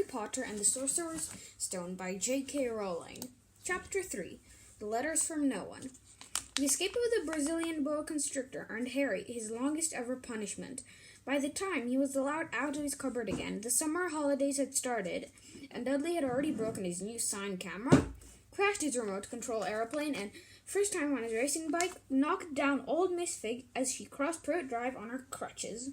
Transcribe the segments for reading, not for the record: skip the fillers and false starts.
Harry Potter and the Sorcerer's Stone by J.K Rowling. Chapter 3. The Letters from No One. The escape of the Brazilian boa constrictor earned Harry his longest ever punishment. By the time he was allowed out of his cupboard again, the summer holidays had started, and Dudley had already broken his new sign camera, crashed his remote control aeroplane, and, first time on his racing bike, knocked down old Miss Fig as she crossed Pruitt Drive on her crutches.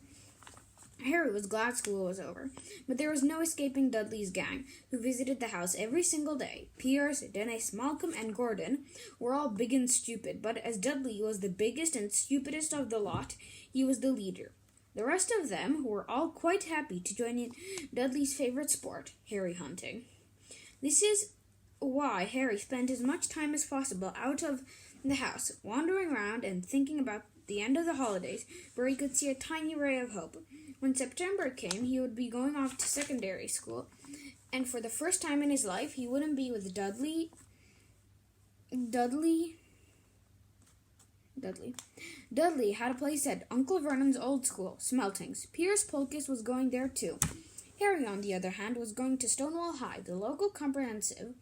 Harry was glad school was over, but there was no escaping Dudley's gang, who visited the house every single day. Pierce, Dennis, Malcolm, and Gordon were all big and stupid, but as Dudley was the biggest and stupidest of the lot, he was the leader. The rest of them were all quite happy to join in Dudley's favorite sport, Harry hunting. This is why Harry spent as much time as possible out of the house, wandering around and thinking about the end of the holidays, where he could see a tiny ray of hope. When September came, he would be going off to secondary school, and for the first time in his life, he wouldn't be with Dudley had a place at Uncle Vernon's old school, Smeltings. Pierce Polkiss was going there too. Harry, on the other hand, was going to Stonewall High, the local comprehensive.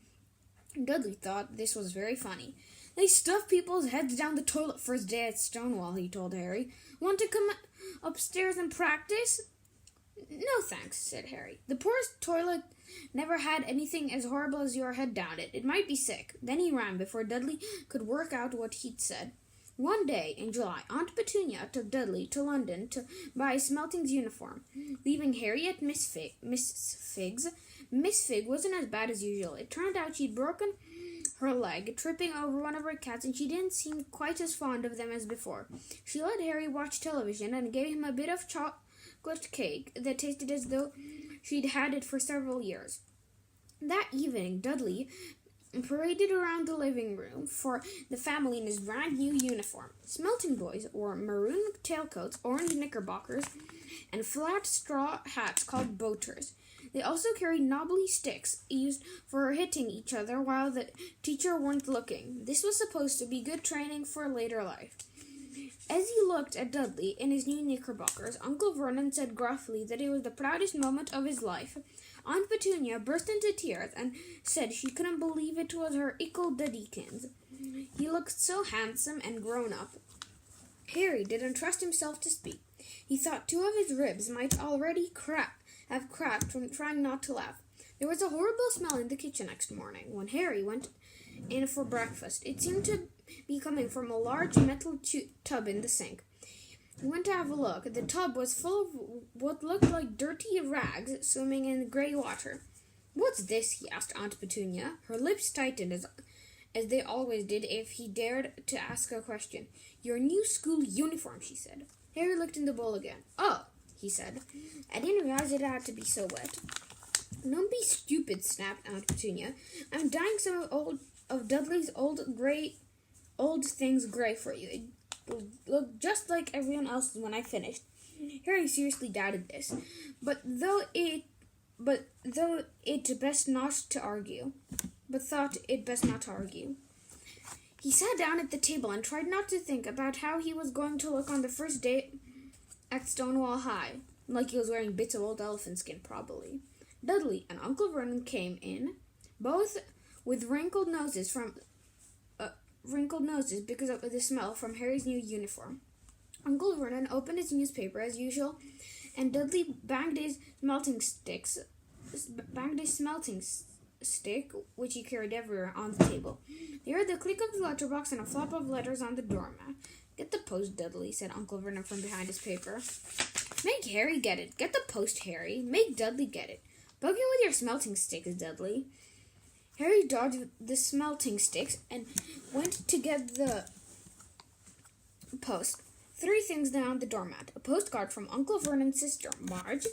Dudley thought this was very funny. They stuff people's heads down the toilet first day at Stonewall, he told Harry. Want to come upstairs and practice? No, thanks, said Harry. The poorest toilet never had anything as horrible as your head down it. It might be sick. Then he ran before Dudley could work out what he'd said. One day in July, Aunt Petunia took Dudley to London to buy a Smeltings uniform, leaving Harry at Miss Fig's. Miss Fig wasn't as bad as usual. It turned out she'd broken her leg, tripping over one of her cats, and she didn't seem quite as fond of them as before. She let Harry watch television and gave him a bit of chocolate cake that tasted as though she'd had it for several years. That evening, Dudley paraded around the living room for the family in his brand new uniform. Smelting boys wore maroon tailcoats, orange knickerbockers, and flat straw hats called boaters. They also carried knobbly sticks used for hitting each other while the teacher weren't looking. This was supposed to be good training for later life. As he looked at Dudley in his new knickerbockers, Uncle Vernon said gruffly that it was the proudest moment of his life. Aunt Petunia burst into tears and said she couldn't believe it was her ickle Duddykins. He looked so handsome and grown up. Harry didn't trust himself to speak. He thought two of his ribs might already have cracked from trying not to laugh. There was a horrible smell in the kitchen next morning when Harry went in for breakfast. It seemed to be coming from a large metal tub in the sink. He went to have a look. The tub was full of what looked like dirty rags swimming in grey water. "What's this?" he asked Aunt Petunia. Her lips tightened as they always did if he dared to ask a question. "Your new school uniform," she said. Harry looked in the bowl again. "Oh," he said. "I didn't realize it had to be so wet." "Don't be stupid," snapped Aunt Petunia. "I'm dyeing some of Dudley's old things gray for you. It will look just like everyone else's when I finished." Harry seriously doubted this, but thought it best not to argue. He sat down at the table and tried not to think about how he was going to look on the first day at Stonewall High, like he was wearing bits of old elephant skin, probably. Dudley and Uncle Vernon came in, both with wrinkled noses because of the smell from Harry's new uniform. Uncle Vernon opened his newspaper as usual, and Dudley banged his smelting stick, which he carried everywhere, on the table. They heard the click of the letterbox and a flop of letters on the doormat. "Get the post, Dudley," said Uncle Vernon from behind his paper. "Make Harry get it. Get the post, Harry. Make Dudley get it. Poke him with your smelting sticks, Dudley." Harry dodged the smelting sticks and went to get the post. 3 things lay on the doormat. A postcard from Uncle Vernon's sister, Marge,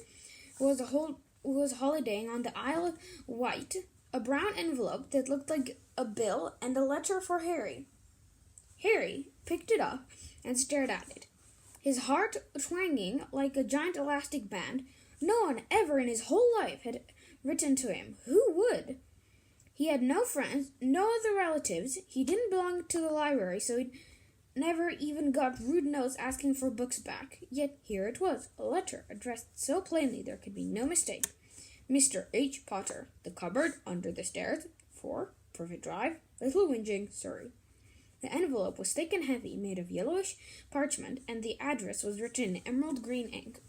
who was holidaying on the Isle of Wight, a brown envelope that looked like a bill, and a letter for Harry. Harry picked it up and stared at it, his heart twanging like a giant elastic band. No one ever in his whole life had written to him. Who would? He had no friends, no other relatives. He didn't belong to the library, so he never even got rude notes asking for books back. Yet here it was, a letter addressed so plainly there could be no mistake. Mr. H. Potter, The Cupboard Under the Stairs, 4, Privet Drive, Little Whinging, Surrey. The envelope was thick and heavy, made of yellowish parchment, and the address was written in emerald green ink.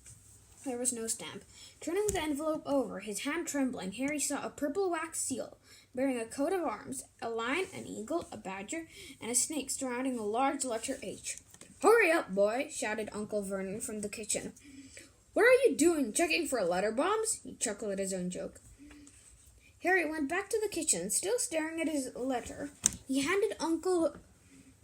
There was no stamp. Turning the envelope over, his hand trembling, Harry saw a purple wax seal, bearing a coat of arms, a lion, an eagle, a badger, and a snake surrounding a large letter H. "Hurry up, boy!" shouted Uncle Vernon from the kitchen. "What are you doing, checking for letter bombs?" He chuckled at his own joke. Harry went back to the kitchen, still staring at his letter. He handed Uncle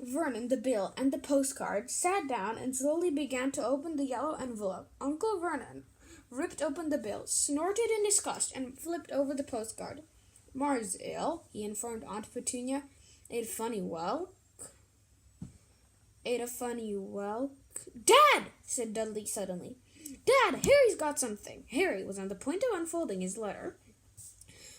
Vernon the bill and the postcard, sat down, and slowly began to open the yellow envelope. Uncle Vernon ripped open the bill, snorted in disgust, and flipped over the postcard. "Mar's ill," he informed Aunt Petunia. Ate a funny whelk. "Dad!" said Dudley suddenly. "Dad, Harry's got something." Harry was on the point of unfolding his letter,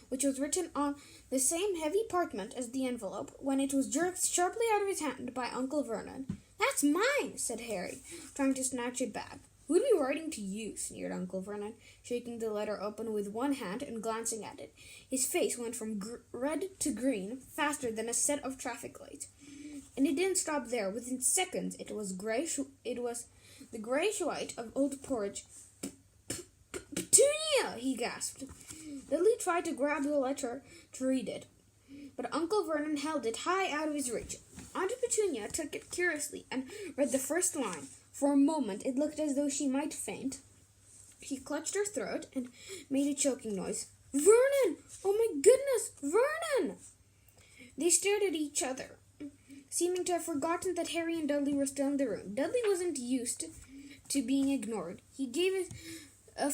which was written on the same heavy parchment as the envelope, when it was jerked sharply out of his hand by Uncle Vernon. "That's mine," said Harry, trying to snatch it back. "Who'd be writing to you?" sneered Uncle Vernon, shaking the letter open with one hand and glancing at it. His face went from red to green faster than a set of traffic lights. And it didn't stop there. Within seconds, it was the grayish-white of old porridge. "Petunia!" he gasped. Dudley tried to grab the letter to read it, but Uncle Vernon held it high out of his reach. Aunt Petunia took it curiously and read the first line. For a moment, it looked as though she might faint. She clutched her throat and made a choking noise. "Vernon! Oh my goodness, Vernon!" They stared at each other, seeming to have forgotten that Harry and Dudley were still in the room. Dudley wasn't used to being ignored. He gave his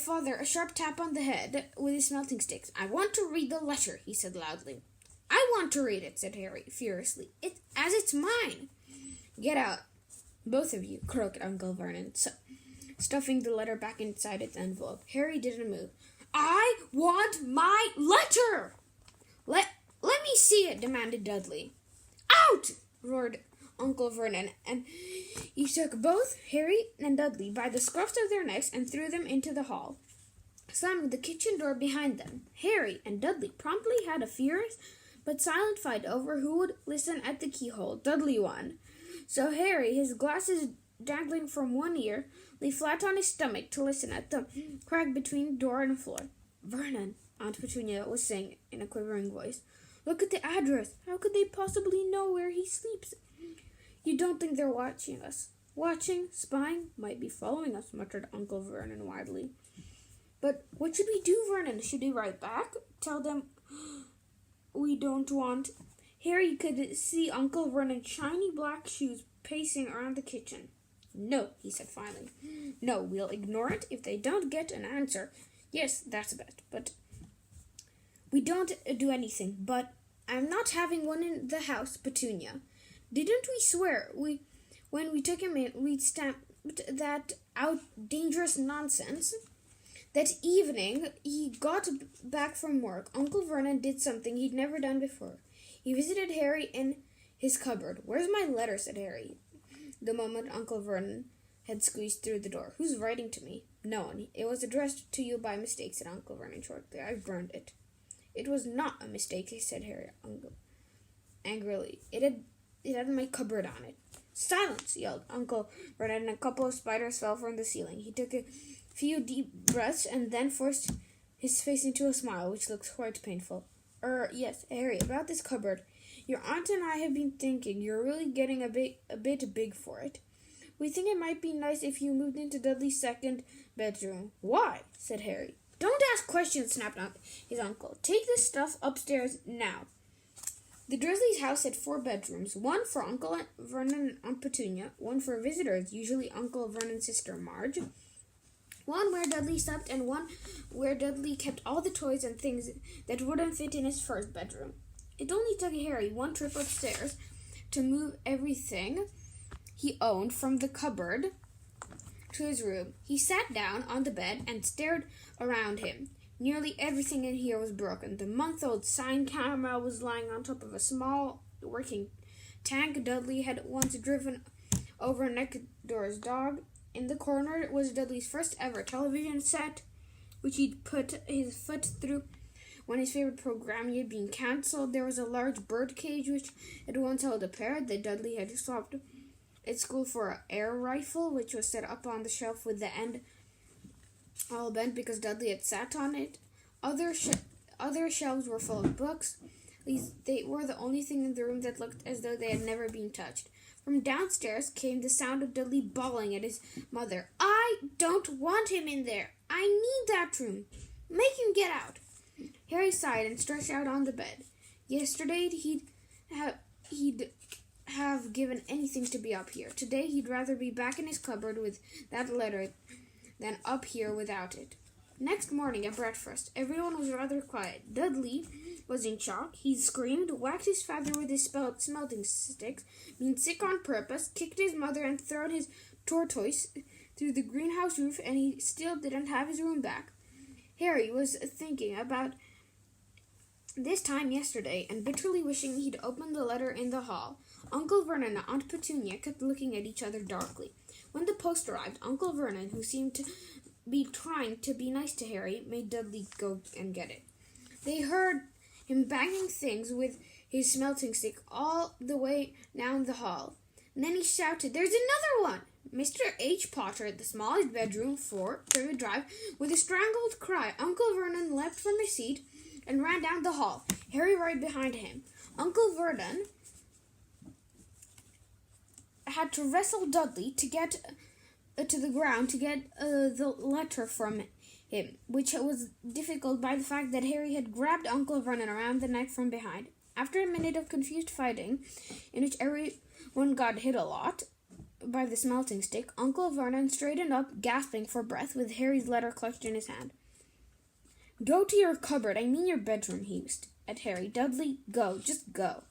father a sharp tap on the head with his smelting sticks. "I want to read the letter," he said loudly. "I want to read it," said Harry furiously. It's mine." "Get out, both of you," croaked Uncle Vernon, stuffing the letter back inside its envelope. Harry didn't move. "I want my letter!" Let me see it," demanded Dudley. "Out!" roared Uncle Vernon, and he took both Harry and Dudley by the scruffs of their necks and threw them into the hall, slamming the kitchen door behind them. Harry and Dudley promptly had a furious but silent fight over who would listen at the keyhole. Dudley won. So Harry, his glasses dangling from one ear, lay flat on his stomach to listen at the crack between door and floor. "Vernon," Aunt Petunia was saying in a quivering voice, "look at the address. How could they possibly know where he sleeps?" "You don't think they're watching us?" "Watching, spying, might be following us," muttered Uncle Vernon wildly. "But what should we do, Vernon? Should we write back? Tell them we don't want—" Harry could see Uncle Vernon's shiny black shoes pacing around the kitchen. "No," he said finally. "No, we'll ignore it if they don't get an answer. Yes, that's best. But we don't do anything. But I'm not having one in the house, Petunia. Didn't we swear when we took him in we'd stamped that out dangerous nonsense?" That evening he got back from work. Uncle Vernon did something he'd never done before. He visited Harry in his cupboard. "Where's my letter?" said Harry, the moment Uncle Vernon had squeezed through the door. "Who's writing to me?" "No one. It was addressed to you by mistake," said Uncle Vernon shortly. "I've burned it." "It was not a mistake," said Harry angrily. It had my cupboard on it." "Silence!" yelled Uncle Vernon, and a couple of spiders fell from the ceiling. He took a few deep breaths and then forced his face into a smile, which looked quite painful. Yes, Harry, about this cupboard. Your aunt and I have been thinking you're really getting a bit big for it. We think it might be nice if you moved into Dudley's second bedroom." "Why?" said Harry. "Don't ask questions," snapped his uncle. "Take this stuff upstairs now." The Dursleys' house had 4 bedrooms, one for Uncle Vernon and Aunt Petunia, one for visitors, usually Uncle Vernon's sister Marge, one where Dudley slept, and one where Dudley kept all the toys and things that wouldn't fit in his first bedroom. It only took Harry one trip upstairs to move everything he owned from the cupboard to his room. He sat down on the bed and stared around him. Nearly everything in here was broken. The month-old sign camera was lying on top of a small working tank Dudley had once driven over next door's dog. In the corner was Dudley's first ever television set. which he'd put his foot through when his favorite program had been cancelled. There was a large bird cage which had once held a parrot that Dudley had swapped at school for an air rifle, which was set up on the shelf with the end all bent because Dudley had sat on it. Other shelves were full of books. They were the only thing in the room that looked as though they had never been touched. From downstairs came the sound of Dudley bawling at his mother. "I don't want him in there. I need that room. Make him get out." Harry sighed and stretched out on the bed. Yesterday he'd have given anything to be up here. Today he'd rather be back in his cupboard with that letter than up here without it. Next morning at breakfast, everyone was rather quiet. Dudley was in shock. He screamed, whacked his father with his smelting sticks, been sick on purpose, kicked his mother and thrown his tortoise through the greenhouse roof, and he still didn't have his room back. Harry was thinking about this time yesterday and bitterly wishing he'd opened the letter in the hall. Uncle Vernon and Aunt Petunia kept looking at each other darkly. When the post arrived, Uncle Vernon, who seemed to be trying to be nice to Harry, made Dudley go and get it. They heard him banging things with his smelting stick all the way down the hall. And then he shouted, "There's another one!" Mr. H. Potter at the smallest bedroom, 4, Privet Drive, with a strangled cry. Uncle Vernon leapt from his seat and ran down the hall, Harry right behind him. Uncle Vernon had to wrestle Dudley to get to the ground to get the letter from him, which was difficult by the fact that Harry had grabbed Uncle Vernon around the neck from behind. After a minute of confused fighting, in which everyone got hit a lot by the smelting stick, Uncle Vernon straightened up, gasping for breath, with Harry's letter clutched in his hand. "Go to your cupboard, I mean your bedroom," he hissed at Harry. "Dudley, go, just go."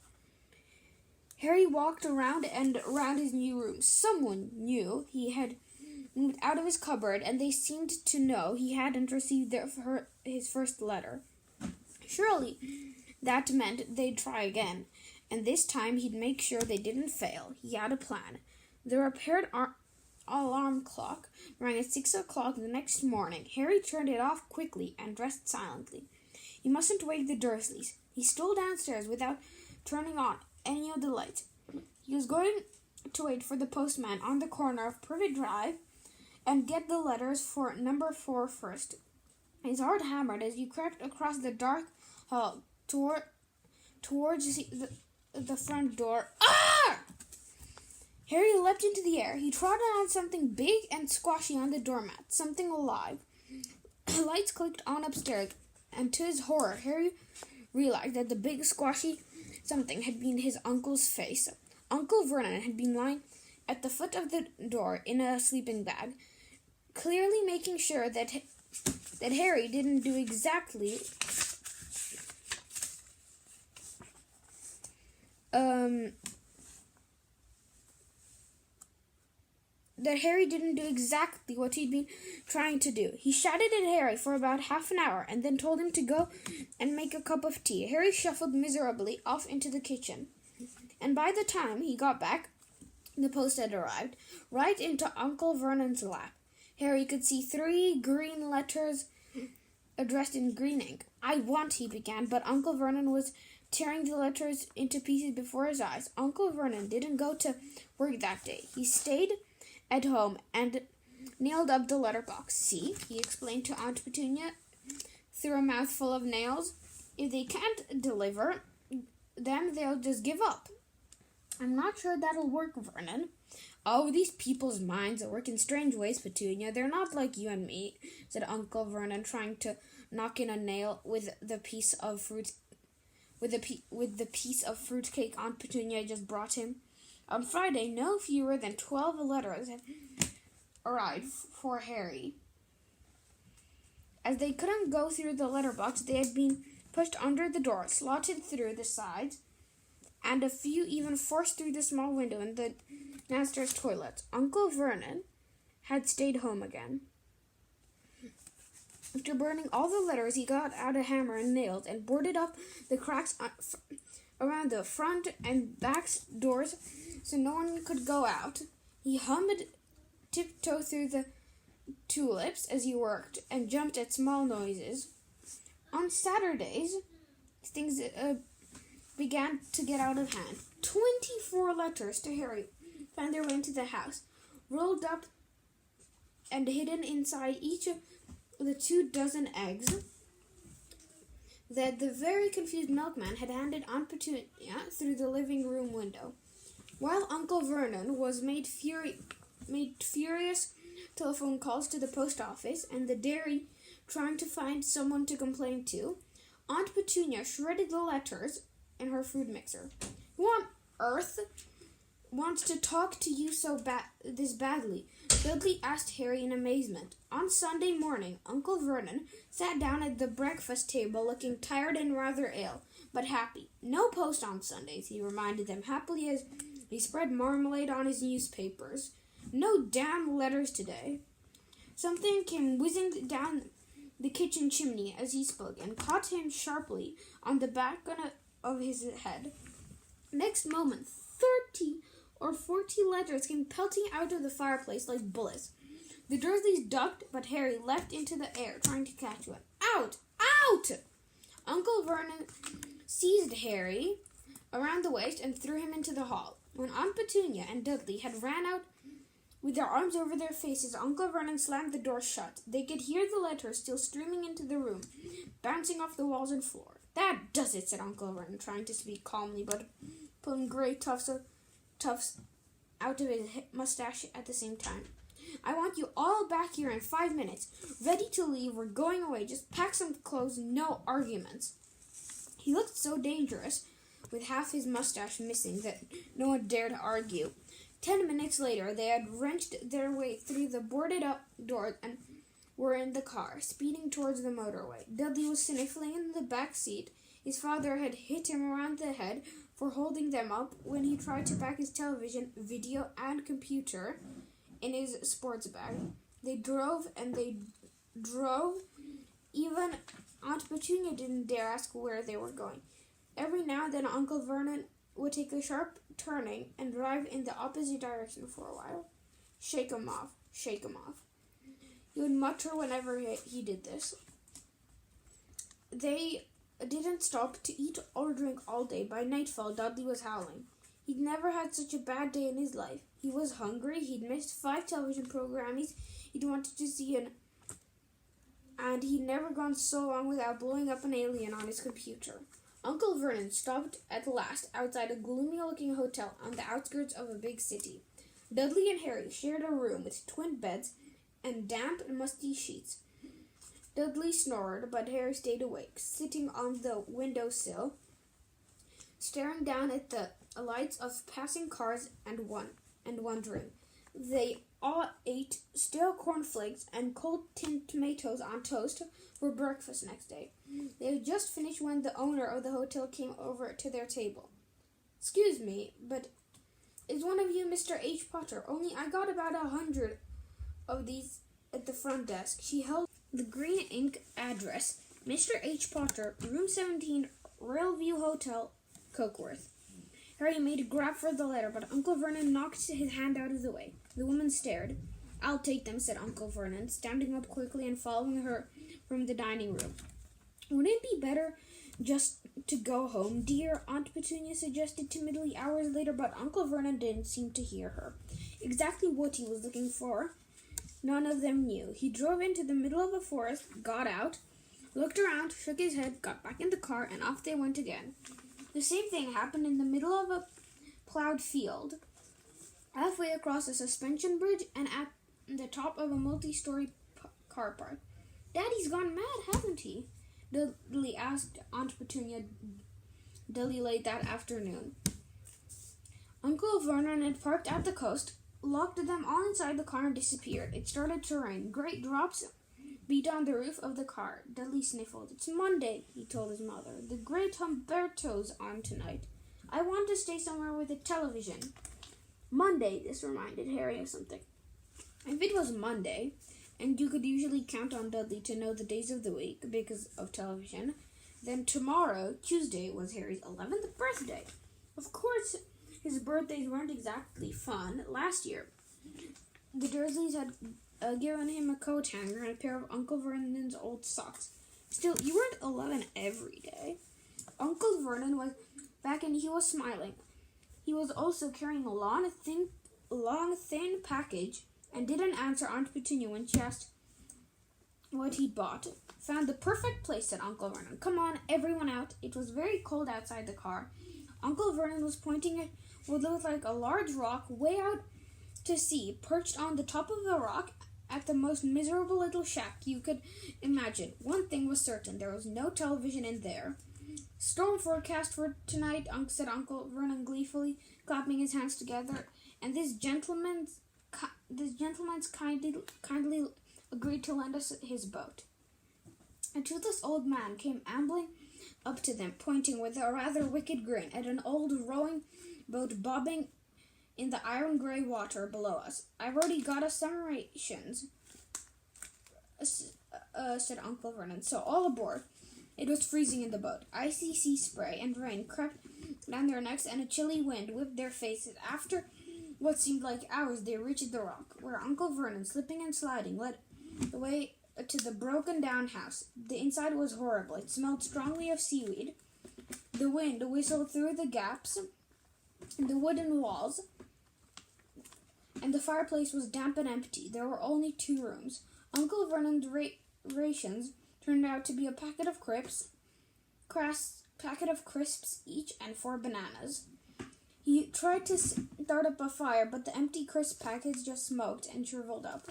Harry walked around and around his new room. Someone knew he had moved out of his cupboard, and they seemed to know he hadn't received his first letter. Surely that meant they'd try again, and this time he'd make sure they didn't fail. He had a plan. The repaired alarm clock rang at 6 o'clock the next morning. Harry turned it off quickly and dressed silently. He mustn't wake the Dursleys. He stole downstairs without turning on any of the lights. He was going to wait for the postman on the corner of Privet Drive and get the letters for number 4 first. His heart hammered as he crept across the dark hall towards the front door. Ah! Harry leapt into the air. He trod on something big and squashy on the doormat, something alive. Lights clicked on upstairs, and to his horror, Harry realized that the big squashy something had been his uncle's face. Uncle Vernon had been lying at the foot of the door in a sleeping bag, clearly making sure that Harry didn't do exactly what he'd been trying to do. He shouted at Harry for about half an hour and then told him to go and make a cup of tea. Harry shuffled miserably off into the kitchen, and by the time he got back, the post had arrived, right into Uncle Vernon's lap. Harry could see 3 green letters addressed in green ink. "I want," he began, but Uncle Vernon was tearing the letters into pieces before his eyes. Uncle Vernon didn't go to work that day. He stayed at home and nailed up the letterbox. "See," he explained to Aunt Petunia through a mouthful of nails, "if they can't deliver them, they'll just give up." "I'm not sure that'll work, Vernon." "Oh, these people's minds work in strange ways, Petunia. They're not like you and me," said Uncle Vernon, trying to knock in a nail with the piece of fruitcake Aunt Petunia just brought him. On Friday, no fewer than 12 letters had arrived for Harry. As they couldn't go through the letterbox, they had been pushed under the door, slotted through the sides, and a few even forced through the small window in the downstairs toilets. Uncle Vernon had stayed home again. After burning all the letters, he got out a hammer and nails and boarded up the cracks around the front and back doors so no one could go out. He hummed tiptoe through the tulips as he worked and jumped at small noises. On Saturdays, things began to get out of hand. 24 letters to Harry found their way into the house, rolled up and hidden inside each of the 24 eggs that the very confused milkman had handed Aunt Petunia through the living room window. While Uncle Vernon was made furious telephone calls to the post office and the dairy trying to find someone to complain to, Aunt Petunia shredded the letters in her food mixer. Who on earth wants to talk to you this badly? Dudley asked Harry in amazement. On Sunday morning, Uncle Vernon sat down at the breakfast table looking tired and rather ill, but happy. No post on Sundays, he reminded them happily as he spread marmalade on his newspapers. No damn letters today. Something came whizzing down the kitchen chimney as he spoke and caught him sharply on the back of his head. Next moment, 30 or 40 letters came pelting out of the fireplace like bullets. The Dursleys ducked, but Harry leapt into the air, trying to catch one. Out! Out! Uncle Vernon seized Harry around the waist and threw him into the hall. When Aunt Petunia and Dudley had ran out with their arms over their faces, Uncle Vernon slammed the door shut. They could hear the letters still streaming into the room, bouncing off the walls and floor. That does it, said Uncle Vernon, trying to speak calmly, but pulling gray tufts out of his mustache at the same time. I want you all back here in 5 minutes, ready to leave. We're going away. Just pack some clothes, no arguments. He looked so dangerous, with half his mustache missing, that no one dared argue. 10 minutes later, they had wrenched their way through the boarded-up door and were in the car, speeding towards the motorway. Dudley was sniffling in the back seat. His father had hit him around the head for holding them up when he tried to pack his television, video, and computer in his sports bag. They drove. Even Aunt Petunia didn't dare ask where they were going. Every now and then Uncle Vernon would take a sharp turning and drive in the opposite direction for a while. Shake 'em off, shake 'em off. He would mutter whenever he did this. They didn't stop to eat or drink all day. By nightfall, Dudley was howling. He'd never had such a bad day in his life. He was hungry. He'd missed 5 television programs he'd wanted to see, and he'd never gone so long without blowing up an alien on his computer. Uncle Vernon stopped at last outside a gloomy-looking hotel on the outskirts of a big city. Dudley and Harry shared a room with twin beds and damp and musty sheets. Dudley snored, but Harry stayed awake, sitting on the windowsill, staring down at the lights of passing cars and wondering. They all ate stale cornflakes and cold tinned tomatoes on toast for breakfast next day. They had just finished when the owner of the hotel came over to their table. "Excuse me, but is one of you Mr. H. Potter? Only I got about 100 of these at the front desk." She held the green ink address, Mr. H. Potter, room 17, Railview Hotel, Cokeworth. Harry made a grab for the letter, but Uncle Vernon knocked his hand out of the way. The woman stared. "I'll take them," said Uncle Vernon, standing up quickly and following her from the dining room. "Wouldn't it be better just to go home, dear?" Aunt Petunia suggested timidly hours later, but Uncle Vernon didn't seem to hear her. Exactly what he was looking for, none of them knew. He drove into the middle of a forest, got out, looked around, shook his head, got back in the car, and off they went again. The same thing happened in the middle of a plowed field, halfway across a suspension bridge, and at the top of a multi-story car park. "Daddy's gone mad, hasn't he?" Dudley asked Aunt Petunia Dudley late that afternoon. Uncle Vernon had parked at the coast, locked them all inside the car, and disappeared. It started to rain. Great drops beat on the roof of the car. Dudley sniffled. "It's Monday," he told his mother. "The great Humberto's on tonight. I want to stay somewhere with a television." Monday, this reminded Harry of something. If it was Monday, and you could usually count on Dudley to know the days of the week because of television, then tomorrow, Tuesday, was Harry's 11th birthday. Of course, his birthdays weren't exactly fun. Last year, the Dursleys had given him a coat hanger and a pair of Uncle Vernon's old socks. Still, you weren't 11 every day. Uncle Vernon was back and he was smiling. He was also carrying a long, thin package and didn't answer Aunt Petunia when she asked what he'd bought. Found the perfect place, said Uncle Vernon. Come on, everyone out. It was very cold outside the car. Uncle Vernon was pointing at what looked like a large rock way out to sea, perched on the top of the rock at the most miserable little shack you could imagine. One thing was certain, there was no television in there. Storm forecast for tonight, said Uncle Vernon gleefully, clapping his hands together, and this gentleman's kindly agreed to lend us his boat. A toothless old man came ambling up to them, pointing with a rather wicked grin at an old rowing boat bobbing in the iron-gray water below us. I've already got us some rations, said Uncle Vernon, so all aboard. It was freezing in the boat. Icy sea spray and rain crept down their necks, and a chilly wind whipped their faces. After what seemed like hours, they reached the rock, where Uncle Vernon, slipping and sliding, led the way to the broken-down house. The inside was horrible. It smelled strongly of seaweed. The wind whistled through the gaps in the wooden walls, and the fireplace was damp and empty. There were only 2 rooms. Uncle Vernon's rations turned out to be a packet of crisps each and 4 bananas. He tried to start up a fire, but the empty crisp packets just smoked and shriveled up.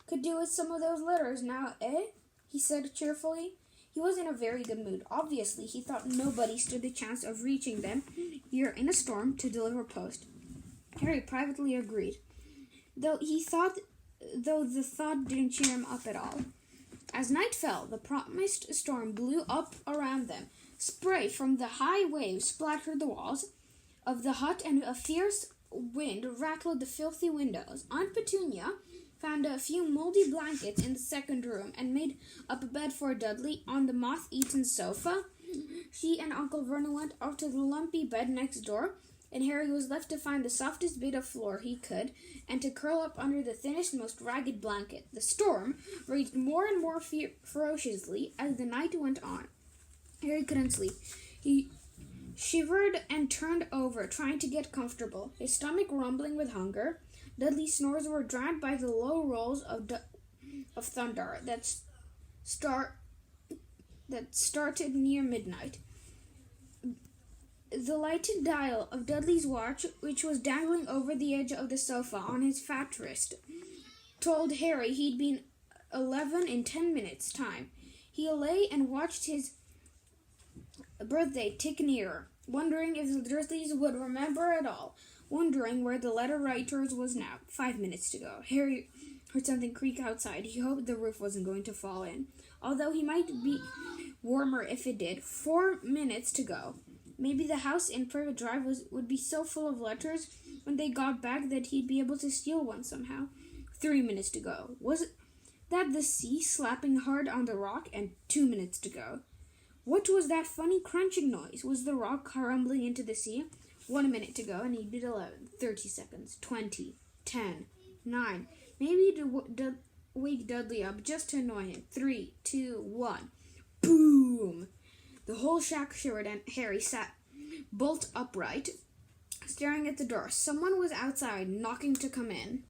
Could do with some of those letters now, eh? He said cheerfully. He was in a very good mood. Obviously, he thought nobody stood the chance of reaching them here in a storm to deliver post. Harry privately agreed, though the thought didn't cheer him up at all. As night fell, the promised storm blew up around them. Spray from the high waves splattered the walls of the hut, and a fierce wind rattled the filthy windows. Aunt Petunia found a few moldy blankets in the second room and made up a bed for Dudley on the moth-eaten sofa. She and Uncle Vernon went off to the lumpy bed next door, and Harry was left to find the softest bit of floor he could and to curl up under the thinnest, most ragged blanket. The storm raged more and more ferociously as the night went on. Harry couldn't sleep. He shivered and turned over, trying to get comfortable, his stomach rumbling with hunger. Dudley's snores were drowned by the low rolls of thunder that started near midnight. The lighted dial of Dudley's watch, which was dangling over the edge of the sofa on his fat wrist, told Harry he'd been 11 in 10 minutes' time. He lay and watched his birthday tick nearer, wondering if the Dursleys would remember at all, wondering where the letter writer's was now. 5 minutes to go. Harry heard something creak outside. He hoped the roof wasn't going to fall in, although he might be warmer if it did. 4 minutes to go. Maybe the house in Privet Drive would be so full of letters when they got back that he'd be able to steal one somehow. 3 minutes to go. Was that the sea slapping hard on the rock? And 2 minutes to go. What was that funny crunching noise? Was the rock crumbling into the sea? 1 minute to go, and he'd be 11. 30 seconds. 20. 10. 9. Maybe to wake Dudley up just to annoy him. 3, 2, 1. Boom! The whole shack shivered, and Harry sat bolt upright, staring at the door. Someone was outside, knocking to come in.